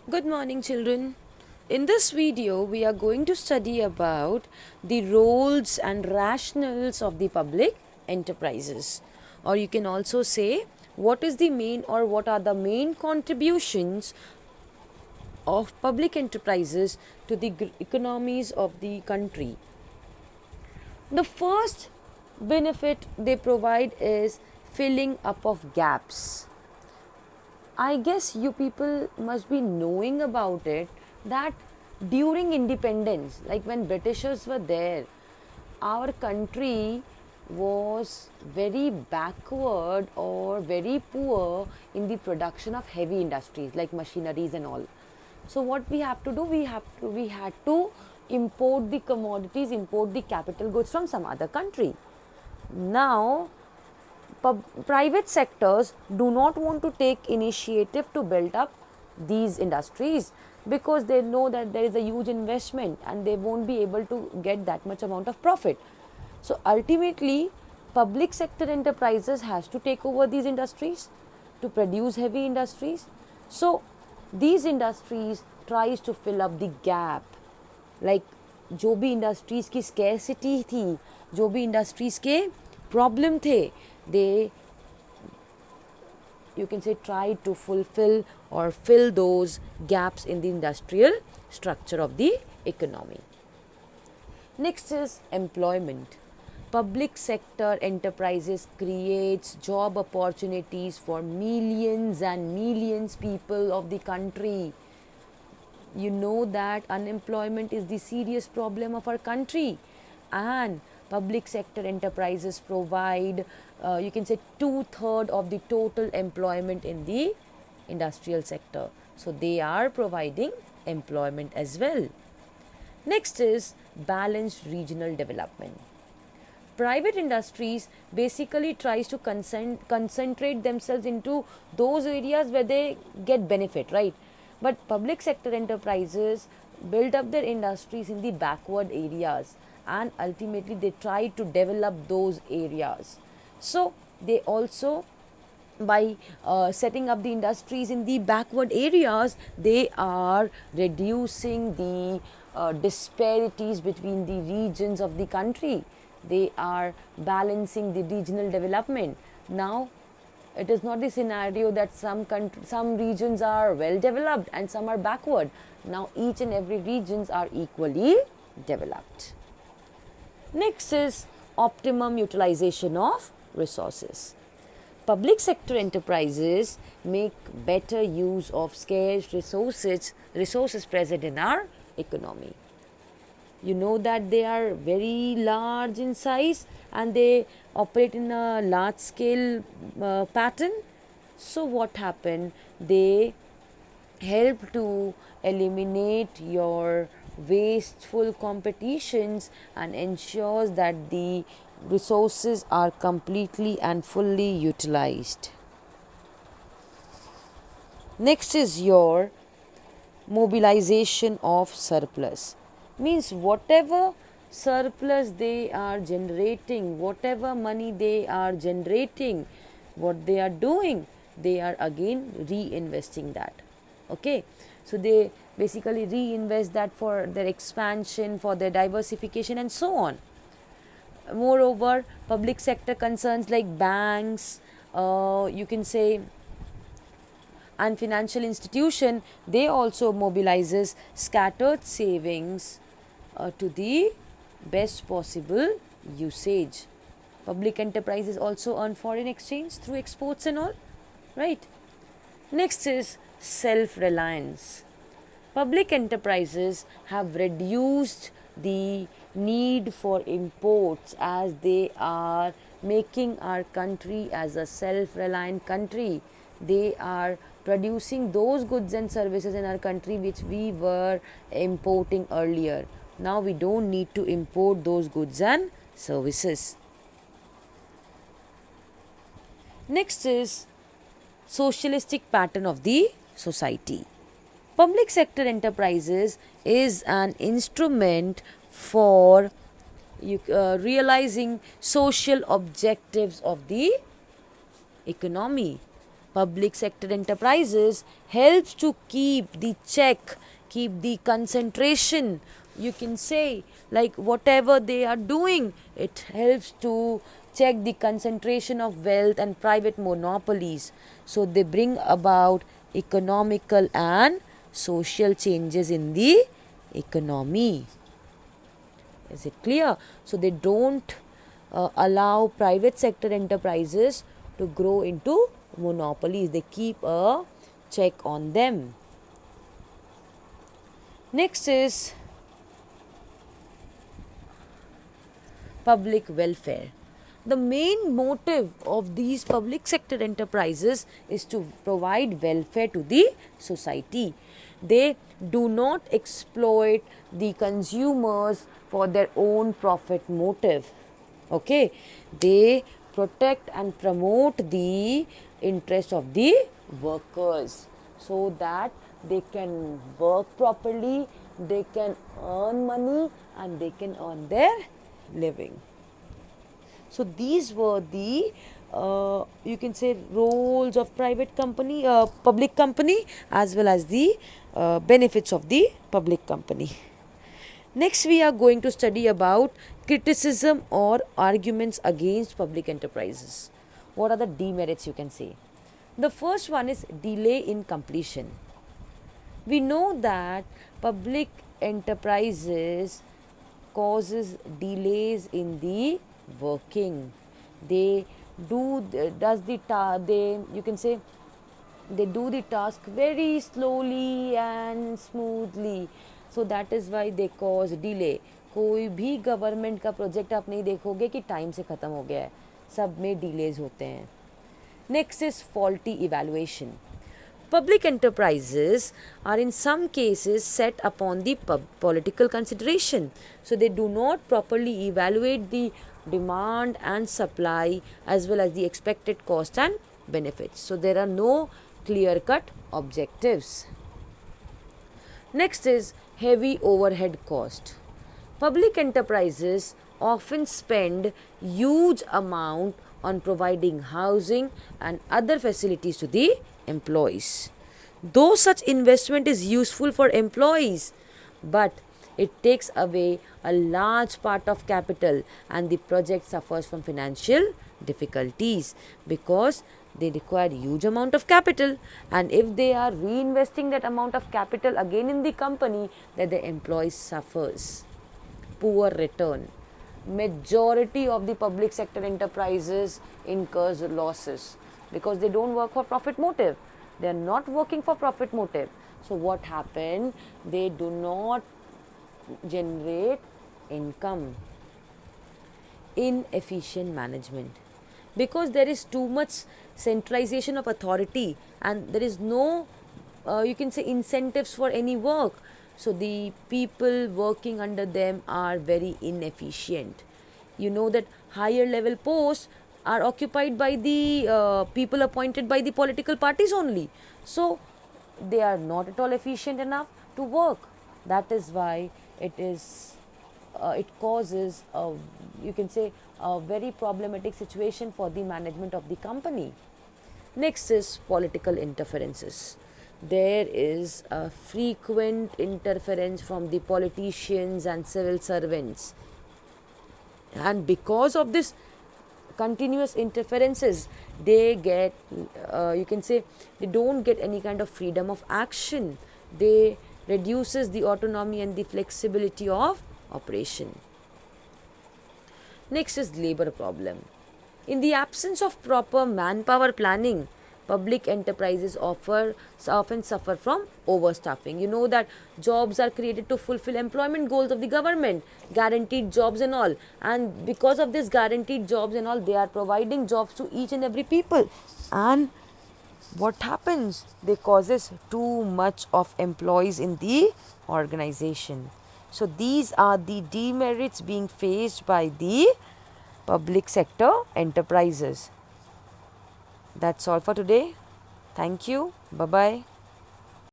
Good morning, children. In this video, we are going to study about the roles and rationales of the public enterprises. Or you can also say, what is the main or what are the main contributions of public enterprises to the economies of the country. The first benefit they provide is filling up of gaps. I guess you people must be knowing about it that during independence, like when Britishers were there, our country was very backward or very poor in the production of heavy industries like machineries and all. So what we have to do, we had to import the commodities, import the capital goods from some other country. Now private sectors do not want to take initiative to build up these industries because they know that there is a huge investment and they won't be able to get that much amount of profit. So ultimately, public sector enterprises has to take over these industries to produce heavy industries. So these industries tries to fill up the gap. Like जो भी industries की scarcity थी, जो भी industries के problem थे, they, you can say, try to fulfill or fill those gaps in the industrial structure of the economy. Next is employment. Public sector enterprises creates job opportunities for millions and millions people of the country. You know that unemployment is the serious problem of our country, and public sector enterprises provide, you can say, 2/3 of the total employment in the industrial sector. So they are providing employment as well. Next is balanced regional development. Private industries basically tries to concentrate themselves into those areas where they get benefit, right? But public sector enterprises build up their industries in the backward areas, and ultimately they try to develop those areas. So they also, by setting up the industries in the backward areas, they are reducing the disparities between the regions of the country. They are balancing the regional development. Now it is not the scenario that some regions are well developed and some are backward. Now each and every regions are equally developed. Next is optimum utilization of resources. Public sector enterprises make better use of scarce resources present in our economy. You know that they are very large in size and they operate in a large scale pattern. So what happened? They help to eliminate your wasteful competitions and ensures that the resources are completely and fully utilized. Next is your mobilization of surplus. Means whatever surplus they are generating, whatever money they are generating, what they are doing, they are again reinvesting that. Okay, so they basically reinvest that for their expansion, for their diversification and so on. Moreover, public sector concerns like banks, you can say, and financial institution, they also mobilizes scattered savings to the best possible usage. Public enterprises also earn foreign exchange through exports and all, right? Next is self-reliance. Public enterprises have reduced the need for imports as they are making our country as a self-reliant country. They are producing those goods and services in our country which we were importing earlier. Now we don't need to import those goods and services. Next is socialistic pattern of the society. Public sector enterprises is an instrument for realizing social objectives of the economy. public sector enterprises helps to keep the check, keep the concentration, you can say, like whatever they are doing, it helps to check the concentration of wealth and private monopolies. So they bring about economical and social changes in the economy. Is it clear? So they don't allow private sector enterprises to grow into monopolies. They keep a check on them. Next is public welfare. The main motive of these public sector enterprises is to provide welfare to the society. They do not exploit the consumers for their own profit motive. Okay, they protect and promote the interest of the workers so that they can work properly, they can earn money, and they can earn their living. So these were the you can say roles of public company, as well as the benefits of the public company. Next, we are going to study about criticism or arguments against public enterprises. What are the demerits, you can say? The first one is delay in completion. We know that public enterprises causes delays in the working. They do does the they you can say they do the task very slowly and smoothly, so that is why they cause delay. कोई भी government का project आप नहीं देखोगे कि time से ख़त्म हो गया है, सब में डिलेज होते हैं. Next is faulty evaluation. Public enterprises are in some cases set upon the political consideration. So they do not properly evaluate the demand and supply as well as the expected cost and benefits. So there are no clear-cut objectives. Next is heavy overhead cost. Public enterprises often spend huge amount on providing housing and other facilities to the employees. Though such investment is useful for employees, but it takes away a large part of capital and the project suffers from financial difficulties because they require huge amount of capital, and if they are reinvesting that amount of capital again in the company, then the employee suffers poor return. Majority of the public sector enterprises incurs losses because they don't work for profit motive. They are not working for profit motive. So what happened? They do not generate income. Inefficient management, because there is too much centralization of authority and there is no you can say incentives for any work. So the people working under them are very inefficient. You know that higher level posts are occupied by the people appointed by the political parties only. So they are not at all efficient enough to work. That is why it causes you can say a very problematic situation for the management of the company. Next is political interferences. There is a frequent interference from the politicians and civil servants, and because of this continuous interferences, they get you can say they don't get any kind of freedom of action. They reduces the autonomy and the flexibility of operation. Next is labor problem. In the absence of proper manpower planning, public enterprises often suffer from overstaffing. You know that jobs are created to fulfill employment goals of the government, guaranteed jobs and all. And because of this guaranteed jobs and all, they are providing jobs to each and every people. And what happens? They causes too much of employees in the organization. So these are the demerits being faced by the public sector enterprises. That's all for today. Thank you. Bye-bye.